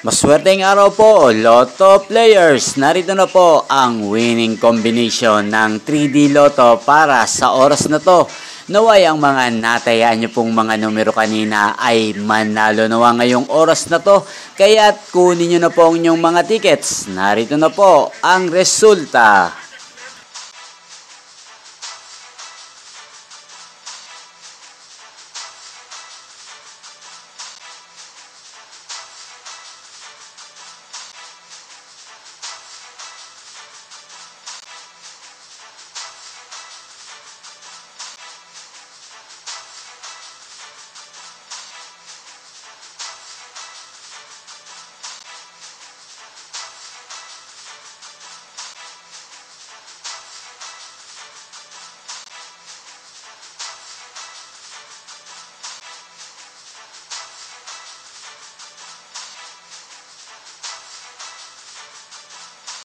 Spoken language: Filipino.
Maswerteng araw po, Lotto players! Narito na po ang winning combination ng 3D Lotto para sa oras na to. Naway ang mga natayaan nyo pong mga numero kanina ay manalo nawa ngayong oras na to. Kaya't kunin nyo na po ang inyong mga tickets. Narito na po ang resulta.